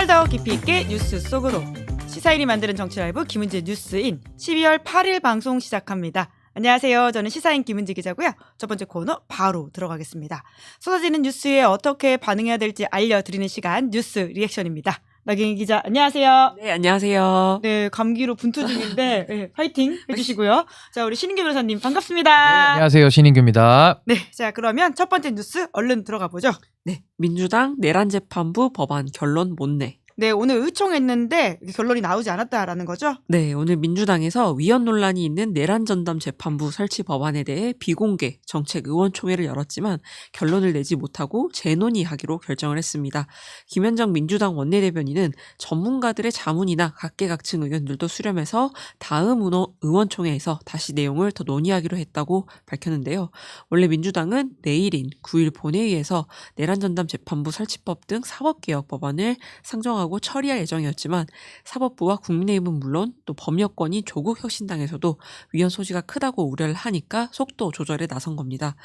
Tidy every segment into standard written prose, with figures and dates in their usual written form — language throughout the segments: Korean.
말 더 깊이 있게 뉴스 속으로 시사인이 만드는 정치 라이브 김은지의 뉴스인 12월 8일 방송 시작합니다. 안녕하세요. 저는 시사인 김은지 기자고요. 첫 번째 코너 바로 들어가겠습니다. 쏟아지는 뉴스에 어떻게 반응해야 될지 알려드리는 시간 뉴스 리액션입니다. 나경희 기자 안녕하세요. 네, 안녕하세요. 네, 감기로 분투 중인데 네, 파이팅 해주시고요. 자, 우리 신인규 변호사님 반갑습니다. 네, 안녕하세요. 신인규입니다. 네, 자 그러면 첫 번째 뉴스 얼른 들어가 보죠. 네, 민주당 내란재판부 법안 결론 못 내. 네, 오늘 의총했는데 결론이 나오지 않았다라는 거죠? 네, 오늘 민주당에서 위헌 논란이 있는 내란전담 재판부 설치 법안에 대해 비공개 정책 의원총회를 열었지만 결론을 내지 못하고 재논의하기로 결정을 했습니다. 김현정 민주당 원내대변인은 전문가들의 자문이나 각계각층 의견들도 수렴해서 다음 의원총회에서 다시 내용을 더 논의하기로 했다고 밝혔는데요. 원래 민주당은 내일인 9일 본회의에서 내란전담 재판부 설치법 등 사법개혁 법안을 상정하고 처리할 예정이었지만 사법부와 국민의힘은 물론 또 법여권인 조국혁신당에서도 위헌 소지가 크다고 우려를 하니까 속도 조절에 나선 겁니다.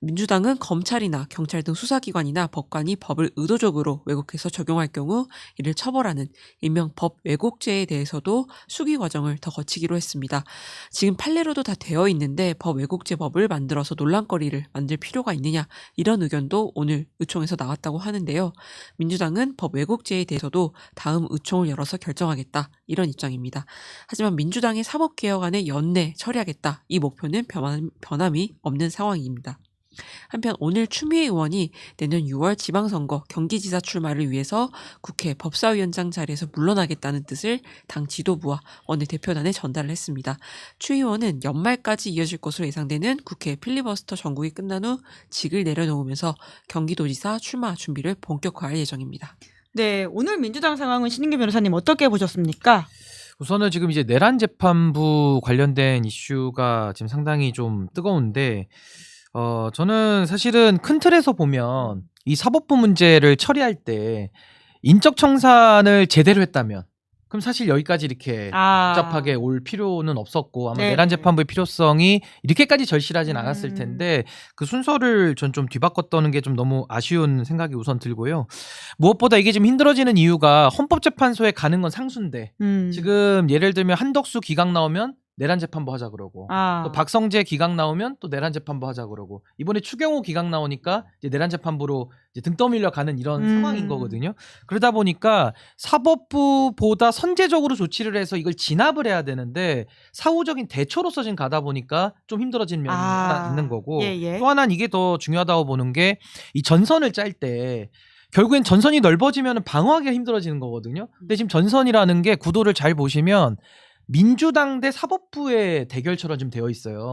민주당은 검찰이나 경찰 등 수사기관이나 법관이 법을 의도적으로 왜곡해서 적용할 경우 이를 처벌하는 일명 법 왜곡죄에 대해서도 수기 과정을 더 거치기로 했습니다. 지금 판례로도 다 되어 있는데 법 왜곡죄 법을 만들어서 논란거리를 만들 필요가 있느냐 이런 의견도 오늘 의총에서 나왔다고 하는데요. 민주당은 법 왜곡죄에 대해서도 다음 의총을 열어서 결정하겠다 이런 입장입니다. 하지만 민주당의 사법개혁안에 연내 처리하겠다 이 목표는 변함이 없는 상황입니다. 한편 오늘 추미애 의원이 내년 6월 지방선거 경기지사 출마를 위해서 국회 법사위원장 자리에서 물러나겠다는 뜻을 당 지도부와 원내대표단에 전달을 했습니다. 추 의원은 연말까지 이어질 것으로 예상되는 국회 필리버스터 전국이 끝난 후 직을 내려놓으면서 경기도지사 출마 준비를 본격화할 예정입니다. 네, 오늘 민주당 상황은 신인규 변호사님 어떻게 보셨습니까? 우선은 지금 이제 내란 재판부 관련된 이슈가 지금 상당히 좀 뜨거운데 저는 사실은 큰 틀에서 보면 이 사법부 문제를 처리할 때 인적 청산을 제대로 했다면 그럼 사실 여기까지 이렇게 복잡하게 올 필요는 없었고 아마 네. 내란 재판부의 필요성이 이렇게까지 절실하진 않았을 텐데 그 순서를 전 좀 뒤바꿨다는 게 좀 너무 아쉬운 생각이 우선 들고요. 무엇보다 이게 좀 힘들어지는 이유가 헌법재판소에 가는 건 상수인데 지금 예를 들면 한덕수 기각 나오면 내란 재판부 하자 그러고 또 박성재 기각 나오면 또 내란 재판부 하자 그러고 이번에 추경호 기각 나오니까 이제 내란 재판부로 이제 등 떠밀려 가는 이런 상황인 거거든요. 그러다 보니까 사법부보다 선제적으로 조치를 해서 이걸 진압을 해야 되는데 사후적인 대처로서 지금 가다 보니까 좀 힘들어진 면이 하나 있는 거고 또 하나는 이게 더 중요하다고 보는 게 이 전선을 짤 때 결국엔 전선이 넓어지면 방어하기가 힘들어지는 거거든요. 근데 지금 전선이라는 게 구도를 잘 보시면 민주당 대 사법부의 대결처럼 좀 되어 있어요.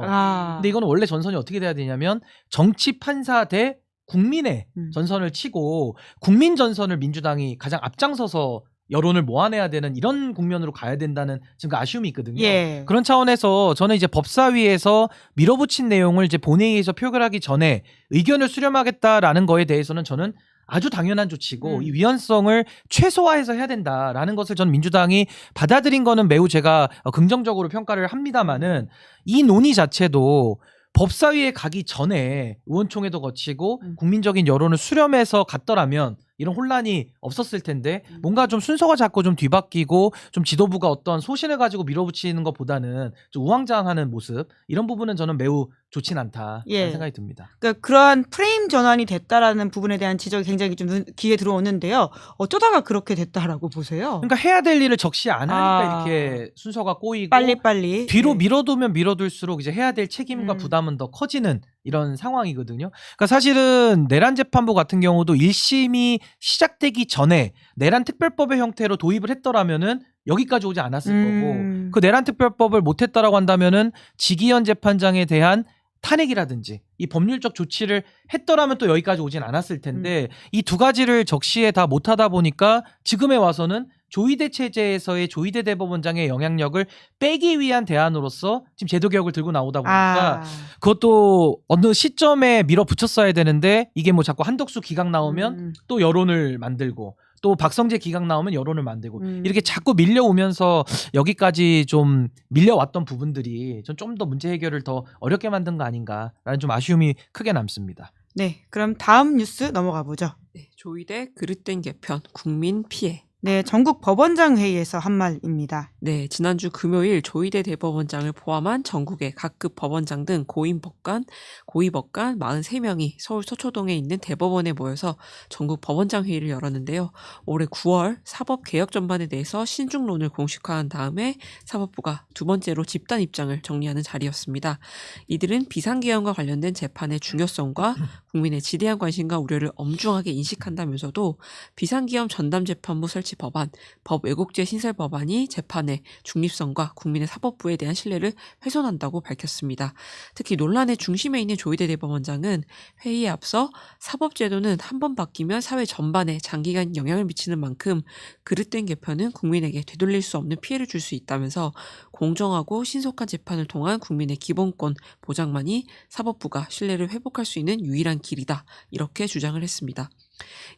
근데 이거는 원래 전선이 어떻게 돼야 되냐면 정치 판사 대 국민의 전선을 치고 국민 전선을 민주당이 가장 앞장서서 여론을 모아내야 되는 이런 국면으로 가야 된다는 지금 그 아쉬움이 있거든요. 그런 차원에서 저는 이제 법사위에서 밀어붙인 내용을 이제 본회의에서 표결하기 전에 의견을 수렴하겠다라는 거에 대해서는 저는 아주 당연한 조치고 이 위헌성을 최소화해서 해야 된다라는 것을 전 민주당이 받아들인 거는 매우 제가 긍정적으로 평가를 합니다마는 이 논의 자체도 법사위에 가기 전에 의원총회도 거치고 국민적인 여론을 수렴해서 갔더라면 이런 혼란이 없었을 텐데 뭔가 좀 순서가 자꾸 좀 뒤바뀌고 좀 지도부가 어떤 소신을 가지고 밀어붙이는 것보다는 좀 우왕좌왕하는 모습 이런 부분은 저는 매우 좋진 않다 생각이 듭니다. 그러니까 그러한 프레임 전환이 됐다라는 부분에 대한 지적이 굉장히 좀 귀에 들어오는데요. 어쩌다가 그렇게 됐다라고 보세요? 그러니까 해야 될 일을 적시 안 하니까 이렇게 순서가 꼬이고 빨리 뒤로 밀어두면 밀어둘수록 이제 해야 될 책임과 부담은 더 커지는 이런 상황이거든요. 그러니까 사실은 내란 재판부 같은 경우도 1심이 시작되기 전에 내란 특별법의 형태로 도입을 했더라면은 여기까지 오지 않았을 거고 그 내란 특별법을 못했다라고 한다면은 지기현 재판장에 대한 탄핵이라든지 이 법률적 조치를 했더라면 또 여기까지 오진 않았을 텐데 이 두 가지를 적시에 다 못하다 보니까 지금에 와서는 조의대 체제에서의 조의대 대법원장의 영향력을 빼기 위한 대안으로서 지금 제도개혁을 들고 나오다 보니까 그것도 어느 시점에 밀어붙였어야 되는데 이게 뭐 자꾸 한덕수 기각 나오면 또 여론을 만들고 또 박성재 기각 나오면 여론을 만들고 이렇게 자꾸 밀려오면서 여기까지 좀 밀려왔던 부분들이 좀 더 문제 해결을 더 어렵게 만든 거 아닌가라는 좀 아쉬움이 크게 남습니다. 네, 그럼 다음 뉴스 넘어가 보죠. 네, 조의대 그릇된 개편 국민 피해. 네, 전국 법원장 회의에서 한 말입니다. 네, 지난주 금요일 조희대 대법원장을 포함한 전국의 각급 법원장 등 고임법관, 고위법관 43명이 서울 서초동에 있는 대법원에 모여서 전국 법원장 회의를 열었는데요. 올해 9월 사법 개혁 전반에 대해서 신중론을 공식화한 다음에 사법부가 두 번째로 집단 입장을 정리하는 자리였습니다. 이들은 비상계엄과 관련된 재판의 중요성과 국민의 지대한 관심과 우려를 엄중하게 인식한다면서도 비상계엄 전담재판부 설치 법안, 법 왜곡죄 신설 법안이 재판의 중립성과 국민의 사법부에 대한 신뢰를 훼손한다고 밝혔습니다. 특히 논란의 중심에 있는 조희대 대법원장은 회의에 앞서 사법제도는 한 번 바뀌면 사회 전반에 장기간 영향을 미치는 만큼 그릇된 개편은 국민에게 되돌릴 수 없는 피해를 줄 수 있다면서 공정하고 신속한 재판을 통한 국민의 기본권 보장만이 사법부가 신뢰를 회복할 수 있는 유일한 길이다. 이렇게 주장을 했습니다.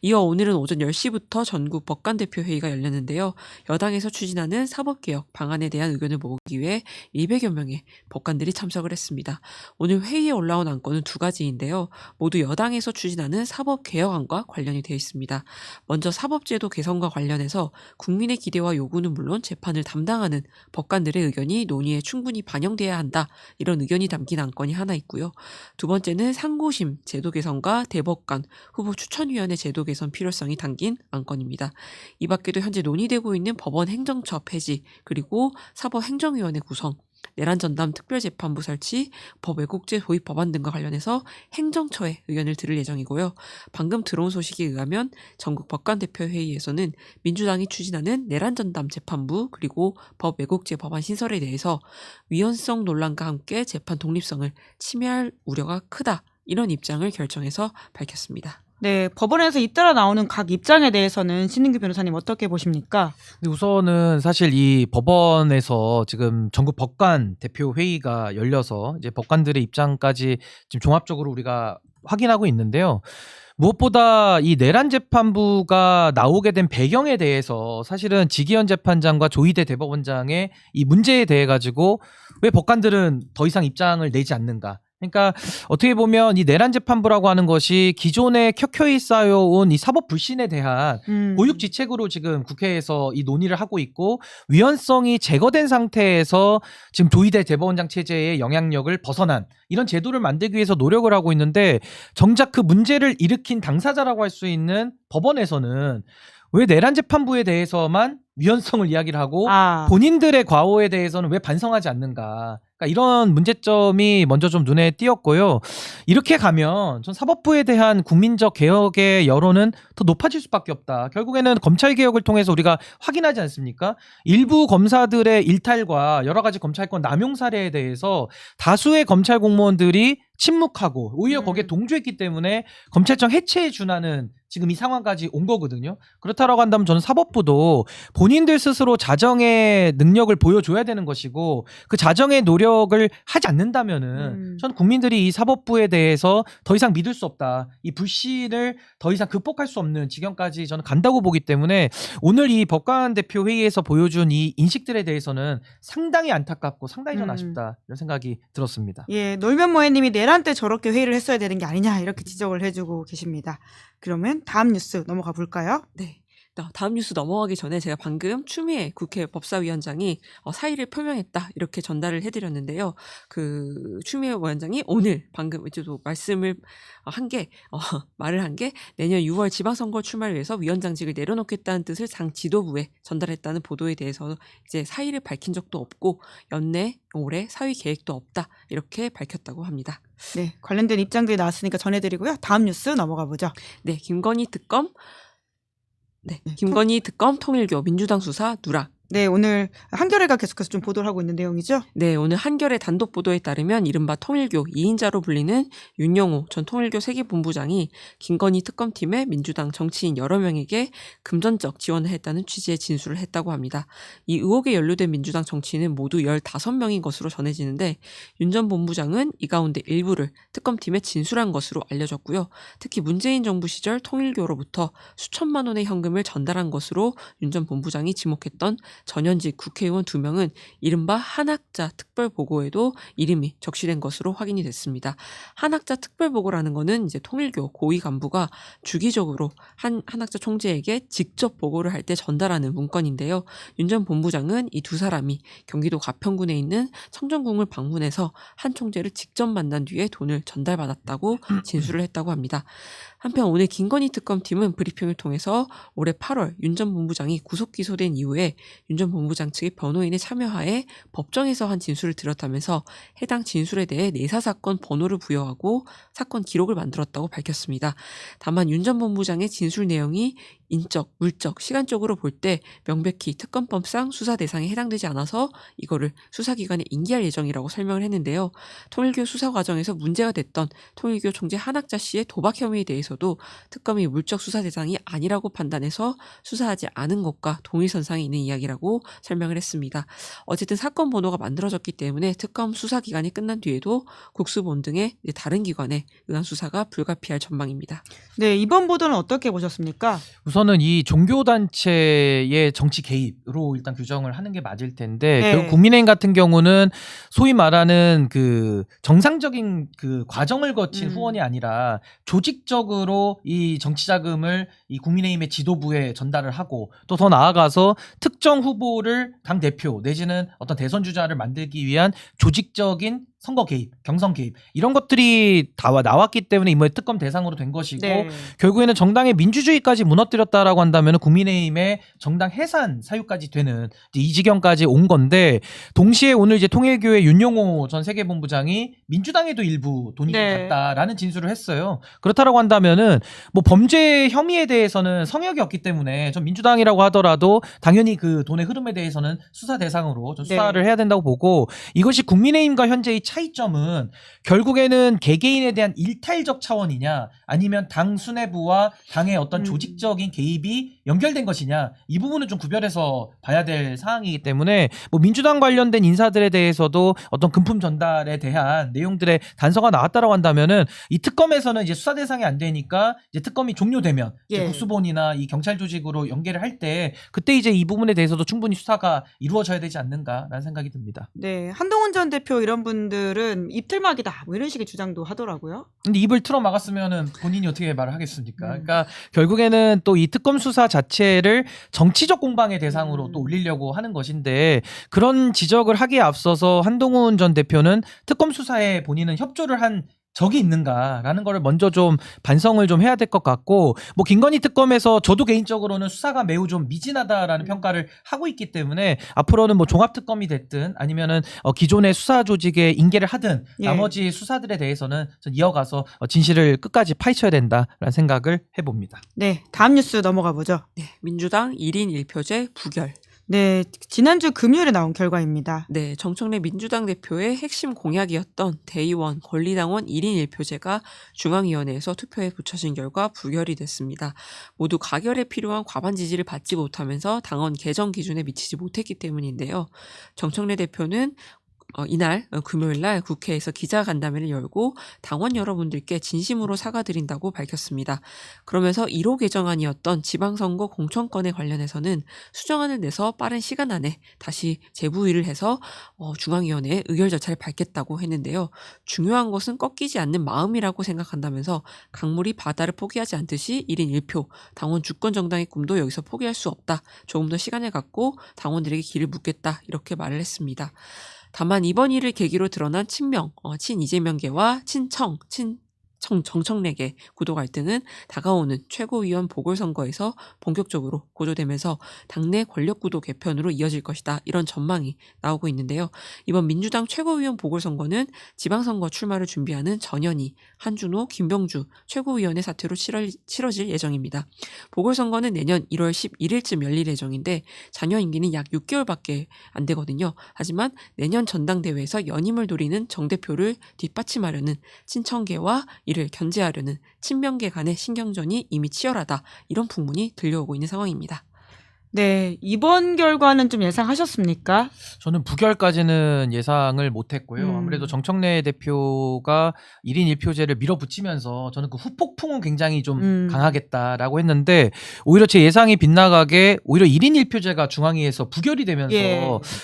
이어 오늘은 오전 10시부터 전국 법관대표회의가 열렸는데요. 여당에서 추진하는 사법개혁 방안에 대한 의견을 모으기 위해 200여 명의 법관들이 참석을 했습니다. 오늘 회의에 올라온 안건은 두 가지인데요. 모두 여당에서 추진하는 사법개혁안과 관련이 되어 있습니다. 먼저 사법제도 개선과 관련해서 국민의 기대와 요구는 물론 재판을 담당하는 법관들의 의견이 논의에 충분히 반영돼야 한다. 이런 의견이 담긴 안건이 하나 있고요. 두 번째는 상고심 제도 개선과 대법관 후보 추천위원회 제도 개선 필요성이 담긴 안건입니다. 이 밖에도 현재 논의되고 있는 법원 행정처 폐지, 그리고 사법행정위원회 구성, 내란전담 특별재판부 설치, 법 왜곡죄 도입 법안 등과 관련해서 행정처의 의견을 들을 예정이고요. 방금 들어온 소식에 의하면 전국 법관대표회의에서는 민주당이 추진하는 내란전담 재판부 그리고 법 왜곡죄 법안 신설에 대해서 위헌성 논란과 함께 재판 독립성을 침해할 우려가 크다. 이런 입장을 결정해서 밝혔습니다. 네, 법원에서 잇따라 나오는 각 입장에 대해서는 신인규 변호사님 어떻게 보십니까? 근데 우선은 사실 이 법원에서 지금 전국 법관 대표 회의가 열려서 이제 법관들의 입장까지 지금 종합적으로 우리가 확인하고 있는데요. 무엇보다 이 내란 재판부가 나오게 된 배경에 대해서 사실은 지기현 재판장과 조희대 대법원장의 이 문제에 대해 가지고 왜 법관들은 더 이상 입장을 내지 않는가? 그러니까 어떻게 보면 이 내란 재판부라고 하는 것이 기존에 켜켜이 쌓여온 이 사법 불신에 대한 고육지책으로 지금 국회에서 이 논의를 하고 있고 위헌성이 제거된 상태에서 지금 조희대 대법원장 체제의 영향력을 벗어난 이런 제도를 만들기 위해서 노력을 하고 있는데 정작 그 문제를 일으킨 당사자라고 할 수 있는 법원에서는 왜 내란 재판부에 대해서만 위헌성을 이야기를 하고 본인들의 과오에 대해서는 왜 반성하지 않는가. 그러니까 이런 문제점이 먼저 좀 눈에 띄었고요. 이렇게 가면 전 사법부에 대한 국민적 개혁의 여론은 더 높아질 수밖에 없다. 결국에는 검찰 개혁을 통해서 우리가 확인하지 않습니까? 일부 검사들의 일탈과 여러 가지 검찰권 남용 사례에 대해서 다수의 검찰 공무원들이 침묵하고 오히려 거기에 동조했기 때문에 검찰청 해체에 준하는 지금 이 상황까지 온 거거든요. 그렇다라고 한다면 저는 사법부도 본인들 스스로 자정의 능력을 보여줘야 되는 것이고 그 자정의 노력을 하지 않는다면은 전 국민들이 이 사법부에 대해서 더 이상 믿을 수 없다. 이 불신을 더 이상 극복할 수 없는 지경까지 저는 간다고 보기 때문에 오늘 이 법관 대표 회의에서 보여준 이 인식들에 대해서는 상당히 안타깝고 상당히 전 아쉽다 이런 생각이 들었습니다. 예, 놀면뭐해님이 내란 때 저렇게 회의를 했어야 되는 게 아니냐 이렇게 지적을 해주고 계십니다. 그러면 다음 뉴스 넘어가 볼까요? 네. 다음 뉴스 넘어가기 전에 제가 방금 추미애 국회 법사위원장이 사의를 표명했다 이렇게 전달을 해드렸는데요. 그 추미애 위원장이 오늘 방금 이제도 말씀을 말을 한 게 내년 6월 지방선거 출마를 위해서 위원장직을 내려놓겠다는 뜻을 당 지도부에 전달했다는 보도에 대해서 이제 사의를 밝힌 적도 없고 연내 올해 사의 계획도 없다 이렇게 밝혔다고 합니다. 네, 관련된 입장들이 나왔으니까 전해드리고요. 다음 뉴스 넘어가 보죠. 네, 김건희 특검 특검 통일교 민주당 수사 누락. 네, 오늘 한겨레가 계속해서 좀 보도를 하고 있는 내용이죠. 네, 오늘 한겨레 단독 보도에 따르면 이른바 통일교 2인자로 불리는 윤영호 전 통일교 세계본부장이 김건희 특검팀의 민주당 정치인 여러 명에게 금전적 지원을 했다는 취지의 진술을 했다고 합니다. 이 의혹에 연루된 민주당 정치인은 모두 15명인 것으로 전해지는데 윤 전 본부장은 이 가운데 일부를 특검팀에 진술한 것으로 알려졌고요. 특히 문재인 정부 시절 통일교로부터 수천만 원의 현금을 전달한 것으로 윤 전 본부장이 지목했던 전현직 국회의원 2명은 이른바 한학자 특별보고에도 이름이 적시된 것으로 확인이 됐습니다. 한학자 특별보고라는 거는 이제 통일교 고위 간부가 주기적으로 한학자 총재에게 직접 보고를 할 때 전달하는 문건인데요. 윤 전 본부장은 이 2사람이 경기도 가평군에 있는 청정궁을 방문해서 한 총재를 직접 만난 뒤에 돈을 전달받았다고 진술을 했다고 합니다. 한편 오늘 김건희 특검팀은 브리핑을 통해서 올해 8월 윤 전 본부장이 구속 기소된 이후에 윤 전 본부장 측의 변호인의 참여하에 법정에서 한 진술을 들었다면서 해당 진술에 대해 내사사건 번호를 부여하고 사건 기록을 만들었다고 밝혔습니다. 다만 윤 전 본부장의 진술 내용이 인적, 물적, 시간적으로 볼 때 명백히 특검법상 수사 대상에 해당되지 않아서 이거를 수사기관에 인계할 예정이라고 설명을 했는데요. 통일교 수사 과정에서 문제가 됐던 통일교 총재 한학자 씨의 도박 혐의에 대해서도 특검이 물적 수사 대상이 아니라고 판단해서 수사하지 않은 것과 동일선상에 있는 이야기라고 설명을 했습니다. 어쨌든 사건 번호가 만들어졌기 때문에 특검 수사 기간이 끝난 뒤에도 국수본 등의 다른 기관에 의한 수사가 불가피할 전망입니다. 네, 이번 보도는 어떻게 보셨습니까? 우선은 이 종교단체의 정치 개입으로 일단 규정을 하는 게 맞을 텐데 네. 결국 국민의힘 같은 경우는 소위 말하는 그 정상적인 그 과정을 거친 후원이 아니라 조직적으로 이 정치 자금을 이 국민의힘의 지도부에 전달을 하고 또 더 나아가서 특정 후보를 당 대표 내지는 어떤 대선 주자를 만들기 위한 조직적인 선거 개입, 경선 개입 이런 것들이 다 나왔기 때문에 이번에 특검 대상으로 된 것이고 네. 결국에는 정당의 민주주의까지 무너뜨렸다라고 한다면 국민의힘의 정당 해산 사유까지 되는 이제 이 지경까지 온 건데 동시에 오늘 이제 통일교의 윤용호 전 세계본부장이 민주당에도 일부 돈이 네. 갔다라는 진술을 했어요. 그렇다라고 한다면은 뭐 범죄 혐의에 대해서는 성역이 없기 때문에 전 민주당이라고 하더라도 당연히 그 돈의 흐름에 대해서는 수사 대상으로 좀 수사를 해야 된다고 보고 이것이 국민의힘과 현재의 차이점은 결국에는 개개인에 대한 일탈적 차원이냐 아니면 당 수뇌부와 당의 어떤 조직적인 개입이 연결된 것이냐 이 부분은 좀 구별해서 봐야 될 사항이기 때문에 뭐 민주당 관련된 인사들에 대해서도 어떤 금품 전달에 대한 내용들의 단서가 나왔다라고 한다면은 이 특검에서는 이제 수사 대상이 안 되니까 이제 특검이 종료되면 이제 국수본이나 이 경찰 조직으로 연계를 할 때 그때 이제 이 부분에 대해서도 충분히 수사가 이루어져야 되지 않는가라는 생각이 듭니다. 네, 한동훈 전 대표 이런 분들은 입틀막이다 뭐 이런 식의 주장도 하더라고요. 근데 입을 틀어 막았으면은 본인이 어떻게 말을 하겠습니까? 그러니까 결국에는 또 이 특검 수사 자체를 정치적 공방의 대상으로 또 올리려고 하는 것인데 그런 지적을 하기에 앞서서 한동훈 전 대표는 특검 수사에 본인은 협조를 한 적이 있는가라는 거를 먼저 좀 반성을 좀 해야 될 것 같고 뭐 김건희 특검에서 저도 개인적으로는 수사가 매우 좀 미진하다라는 평가를 하고 있기 때문에 앞으로는 뭐 종합특검이 됐든 아니면은 기존의 수사 조직에 인계를 하든 나머지 수사들에 대해서는 좀 이어가서 진실을 끝까지 파헤쳐야 된다라는 생각을 해봅니다. 네, 다음 뉴스 넘어가 보죠. 네, 민주당 1인 1표제 부결. 네, 지난주 금요일에 나온 결과입니다. 네, 정청래 민주당 대표의 핵심 공약이었던 대의원, 권리당원 1인 1표제가 중앙위원회에서 투표에 붙여진 결과 부결이 됐습니다. 모두 가결에 필요한 과반 지지를 받지 못하면서 당원 개정 기준에 미치지 못했기 때문인데요. 정청래 대표는 이날 금요일날 국회에서 기자간담회를 열고 당원 여러분들께 진심으로 사과드린다고 밝혔습니다. 그러면서 1호 개정안이었던 지방선거 공천권에 관련해서는 수정안을 내서 빠른 시간 안에 다시 재부의를 해서 중앙위원회에 의결 절차를 밟겠다고 했는데요. 중요한 것은 꺾이지 않는 마음이라고 생각한다면서 강물이 바다를 포기하지 않듯이 1인 1표 당원 주권 정당의 꿈도 여기서 포기할 수 없다. 조금 더 시간을 갖고 당원들에게 길을 묻겠다. 이렇게 말을 했습니다. 다만 이번 일을 계기로 드러난 친명, 친이재명계와 정청래계 구도 갈등은 다가오는 최고위원 보궐선거에서 본격적으로 고조되면서 당내 권력구도 개편으로 이어질 것이다. 이런 전망이 나오고 있는데요. 이번 민주당 최고위원 보궐선거는 지방선거 출마를 준비하는 전현희, 한준호, 김병주 최고위원의 사퇴로 치러질 예정입니다. 보궐선거는 내년 1월 11일쯤 열릴 예정인데 잔여 임기는 약 6개월밖에 안 되거든요. 하지만 내년 전당대회에서 연임을 노리는 정 대표를 뒷받침하려는 친청계와 이를 견제하려는 친명계 간의 신경전이 이미 치열하다. 이런 풍문이 들려오고 있는 상황입니다. 네, 이번 결과는 좀 예상하셨습니까? 저는 부결까지는 예상을 못했고요. 음. 아무래도 정청래 대표가 1인 1표제를 밀어붙이면서 저는 그 후폭풍은 굉장히 좀 강하겠다라고 했는데 오히려 제 예상이 빗나가게 오히려 1인 1표제가 중앙위에서 부결이 되면서 예.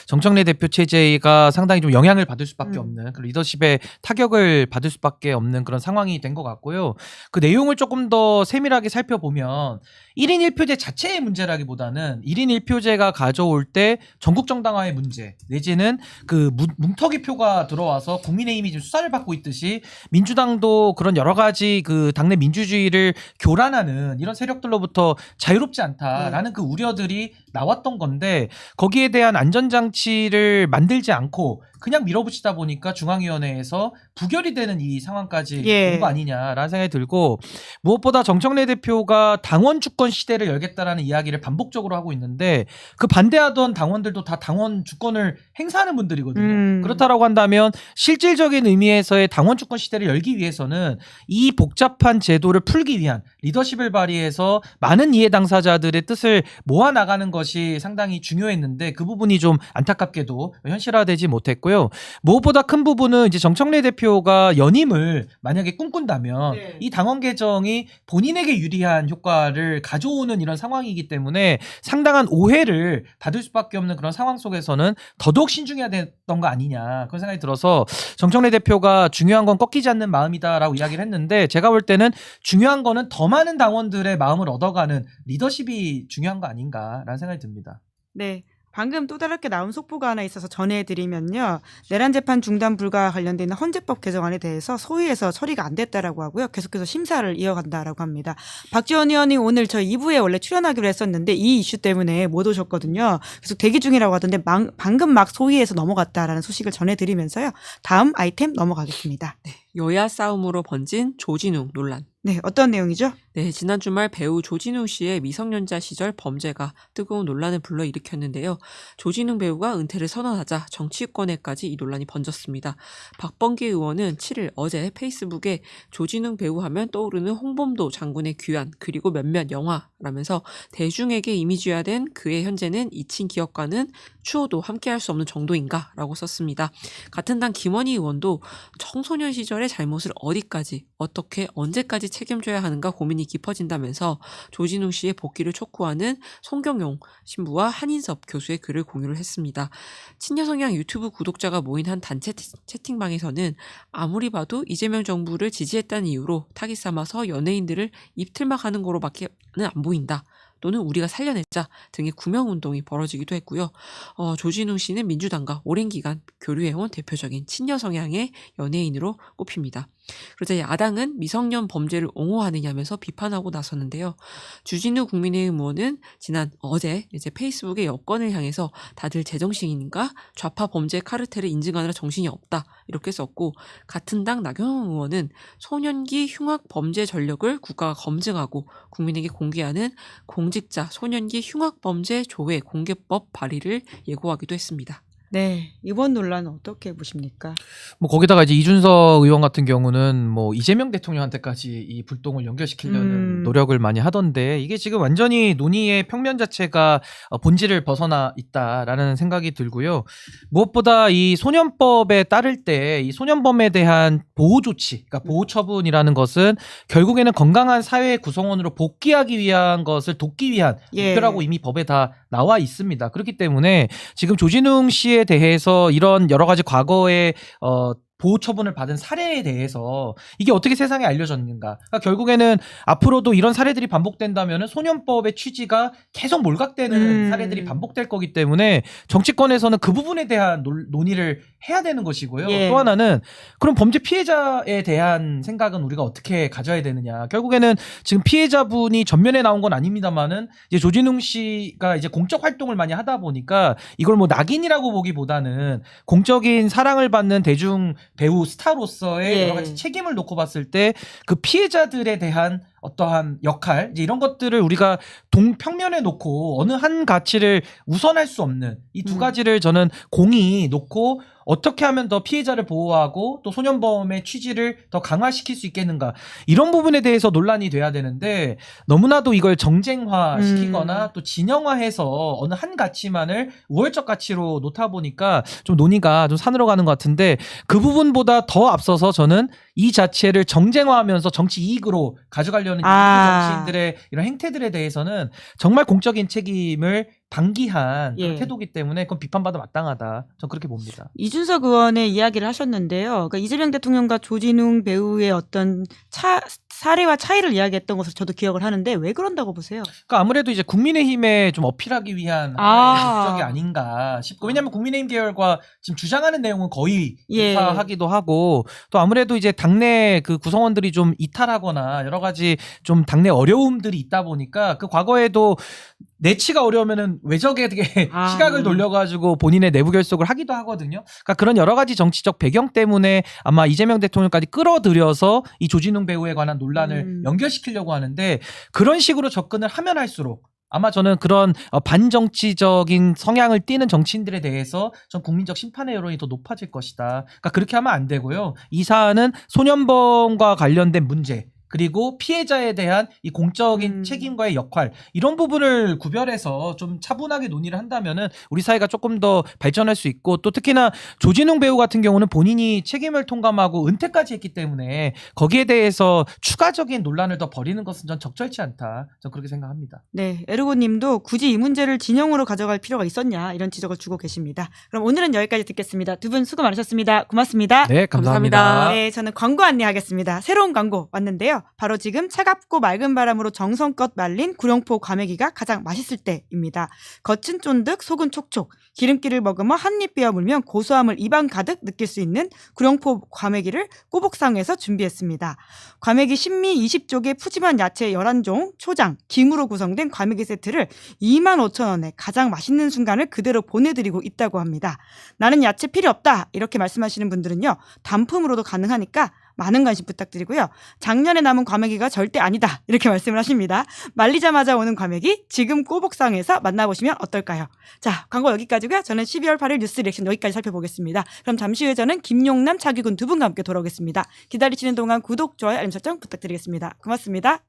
정청래 대표 체제가 상당히 좀 영향을 받을 수밖에 음. 없는 그 리더십에 타격을 받을 수밖에 없는 그런 상황이 된 것 같고요. 그 내용을 조금 더 세밀하게 살펴보면 1인 1표제 자체의 문제라기보다는 1인 1표제가 가져올 때 전국 정당화의 문제 내지는 그 뭉터기 표가 들어와서 국민의힘이 지금 수사를 받고 있듯이 민주당도 그런 여러 가지 그 당내 민주주의를 교란하는 이런 세력들로부터 자유롭지 않다라는 그 우려들이 나왔던 건데 거기에 대한 안전장치를 만들지 않고 그냥 밀어붙이다 보니까 중앙위원회에서 부결이 되는 이 상황까지 예. 온 거 아니냐라는 생각이 들고 무엇보다 정청래 대표가 당원 주권 시대를 열겠다라는 이야기를 반복적으로 하고 있는데 그 반대하던 당원들도 다 당원 주권을 행사하는 분들이거든요. 그렇다라고 한다면 실질적인 의미에서의 당원 주권 시대를 열기 위해서는 이 복잡한 제도를 풀기 위한 리더십을 발휘해서 많은 이해 당사자들의 뜻을 모아 나가는 것이 상당히 중요했는데 그 부분이 좀 안타깝게도 현실화되지 못했고요. 무엇보다 큰 부분은 이제 정청래 대표가 연임을 만약에 꿈꾼다면 네. 이 당원 개정이 본인에게 유리한 효과를 가져오는 이런 상황이기 때문에 상당한 오해를 받을 수밖에 없는 그런 상황 속에서는 더더욱 신중해야 됐던 거 아니냐 그런 생각이 들어서 정청래 대표가 중요한 건 꺾이지 않는 마음이다라고 이야기를 했는데 제가 볼 때는 중요한 거는 더 많은 당원들의 마음을 얻어가는 리더십이 중요한 거 아닌가라는 생각이 듭니다. 네. 방금 또 다르게 나온 속보가 하나 있어서 전해드리면요. 내란 재판 중단 불가 관련된 헌재법 개정안에 대해서 소위에서 처리가 안 됐다라고 하고요. 계속해서 심사를 이어간다라고 합니다. 박지원 의원이 오늘 저희 2부에 원래 출연하기로 했었는데 이 이슈 때문에 못 오셨거든요. 계속 대기 중이라고 하던데 방금 막 소위에서 넘어갔다라는 소식을 전해드리면서요. 다음 아이템 넘어가겠습니다. 여야 싸움으로 번진 조진웅 논란. 네, 어떤 내용이죠? 네, 지난 주말 배우 조진웅 씨의 미성년자 시절 범죄가 뜨거운 논란을 불러일으켰는데요. 조진웅 배우가 은퇴를 선언하자 정치권에까지 이 논란이 번졌습니다. 박범계 의원은 7일 어제 페이스북에 조진웅 배우 하면 떠오르는 홍범도 장군의 귀환 그리고 몇몇 영화라면서 대중에게 이미지화된 그의 현재는 잊힌 기억과는 추워도 함께할 수 없는 정도인가 라고 썼습니다. 같은 당 김원희 의원도 청소년 시절의 잘못을 어디까지 어떻게 언제까지 책임져야 하는가 고민이 깊어진다면서 조진웅 씨의 복귀를 촉구하는 송경용 신부와 한인섭 교수의 글을 공유를 했습니다. 친여성향 유튜브 구독자가 모인 한 단체 채팅방에서는 아무리 봐도 이재명 정부를 지지했다는 이유로 타깃 삼아서 연예인들을 입틀막하는 거로밖에는 안 보인다. 또는 우리가 살려냈자 등의 구명운동이 벌어지기도 했고요. 조진웅 씨는 민주당과 오랜 기간 교류해온 대표적인 친여 성향의 연예인으로 꼽힙니다. 그러자 야당은 미성년 범죄를 옹호하느냐면서 비판하고 나섰는데요. 주진우 국민의힘 의원은 어제 이제 페이스북에 여권을 향해서 다들 제정신인가 좌파 범죄 카르텔을 인증하느라 정신이 없다 이렇게 썼고 같은 당 나경원 의원은 소년기 흉악 범죄 전력을 국가가 검증하고 국민에게 공개하는 공직자 소년기 흉악 범죄 조회 공개법 발의를 예고하기도 했습니다. 네, 이번 논란은 어떻게 보십니까? 뭐 거기다가 이제 이준석 의원 같은 경우는 뭐 이재명 대통령한테까지 이 불똥을 연결시키려는 노력을 많이 하던데 이게 지금 완전히 논의의 평면 자체가 본질을 벗어나 있다라는 생각이 들고요. 무엇보다 이 소년법에 따를 때 이 소년범에 대한 보호 조치, 그러니까 보호 처분이라는 것은 결국에는 건강한 사회 구성원으로 복귀하기 위한 것을 돕기 위한 목표라고 이미 법에 다 나와 있습니다. 그렇기 때문에 지금 조진웅 씨에 대해서 이런 여러 가지 과거의 보호 처분을 받은 사례에 대해서 이게 어떻게 세상에 알려졌는가. 그러니까 결국에는 앞으로도 이런 사례들이 반복된다면 소년법의 취지가 계속 몰각되는 사례들이 반복될 거기 때문에 정치권에서는 그 부분에 대한 논의를 해야 되는 것이고요. 또 하나는 그럼 범죄 피해자에 대한 생각은 우리가 어떻게 가져야 되느냐. 결국에는 지금 피해자분이 전면에 나온 건 아닙니다만은 이제 조진웅 씨가 이제 공적 활동을 많이 하다 보니까 이걸 뭐 낙인이라고 보기보다는 공적인 사랑을 받는 대중 배우 스타로서의 여러 가지 책임을 놓고 봤을 때 그 피해자들에 대한 어떠한 역할 이제 이런 것들을 우리가 동평면에 놓고 어느 한 가치를 우선할 수 없는 이 두 가지를 저는 공이 놓고 어떻게 하면 더 피해자를 보호하고 또 소년범의 취지를 더 강화시킬 수 있겠는가 이런 부분에 대해서 논란이 돼야 되는데 너무나도 이걸 정쟁화시키거나 또 진영화해서 어느 한 가치만을 우월적 가치로 놓다 보니까 좀 논의가 좀 산으로 가는 것 같은데 그 부분보다 더 앞서서 저는 이 자체를 정쟁화하면서 정치 이익으로 가져가려는 정치인들의 이런 행태들에 대해서는 정말 공적인 책임을 방기한 그런 예. 태도기 때문에 그건 비판받아 마땅하다. 전 그렇게 봅니다. 이준석 의원의 이야기를 하셨는데요. 그러니까 이재명 대통령과 조진웅 배우의 어떤 사례와 차이를 이야기했던 것을 저도 기억을 하는데 왜 그런다고 보세요? 그러니까 아무래도 이제 국민의힘에 좀 어필하기 위한 목적이 아닌가 싶고 왜냐하면 국민의힘 계열과 지금 주장하는 내용은 거의 예. 유사하기도 하고 또 아무래도 이제 당내 그 구성원들이 좀 이탈하거나 여러 가지 좀 당내 어려움들이 있다 보니까 그 과거에도 내치가 어려우면은 외적에게 시각을 돌려가지고 본인의 내부 결속을 하기도 하거든요. 그러니까 그런 여러 가지 정치적 배경 때문에 아마 이재명 대통령까지 끌어들여서 이 조진웅 배우에 관한 논란을 연결시키려고 하는데 그런 식으로 접근을 하면 할수록 아마 저는 그런 반정치적인 성향을 띠는 정치인들에 대해서 전 국민적 심판의 여론이 더 높아질 것이다. 그러니까 그렇게 하면 안 되고요. 이 사안은 소년범과 관련된 문제 그리고 피해자에 대한 이 공적인 책임과의 역할 이런 부분을 구별해서 좀 차분하게 논의를 한다면은 우리 사회가 조금 더 발전할 수 있고 또 특히나 조진웅 배우 같은 경우는 본인이 책임을 통감하고 은퇴까지 했기 때문에 거기에 대해서 추가적인 논란을 더 벌이는 것은 전 적절치 않다. 전 그렇게 생각합니다. 네, 에르고님도 굳이 이 문제를 진영으로 가져갈 필요가 있었냐 이런 지적을 주고 계십니다. 그럼 오늘은 여기까지 듣겠습니다. 두 분 수고 많으셨습니다. 고맙습니다. 네, 감사합니다. 네, 저는 광고 안내하겠습니다. 새로운 광고 왔는데요. 바로 지금 차갑고 맑은 바람으로 정성껏 말린 구룡포 과메기가 가장 맛있을 때입니다. 겉은 쫀득, 속은 촉촉, 기름기를 머금어 한입 베어 물면 고소함을 입안 가득 느낄 수 있는 구룡포 과메기를 꼬북상에서 준비했습니다. 과메기 신미 20족의 푸짐한 야채 11종, 초장, 김으로 구성된 과메기 세트를 25,000원에 가장 맛있는 순간을 그대로 보내드리고 있다고 합니다. 나는 야채 필요 없다 이렇게 말씀하시는 분들은요. 단품으로도 가능하니까 많은 관심 부탁드리고요. 작년에 남은 과메기가 절대 아니다 이렇게 말씀을 하십니다. 말리자마자 오는 과메기 지금 꼬북상에서 만나보시면 어떨까요? 자, 광고 여기까지고요. 저는 12월 8일 뉴스 리액션 여기까지 살펴보겠습니다. 그럼 잠시 후에 저는 김용남, 차기군 두 분과 함께 돌아오겠습니다. 기다리시는 동안 구독, 좋아요, 알림 설정 부탁드리겠습니다. 고맙습니다.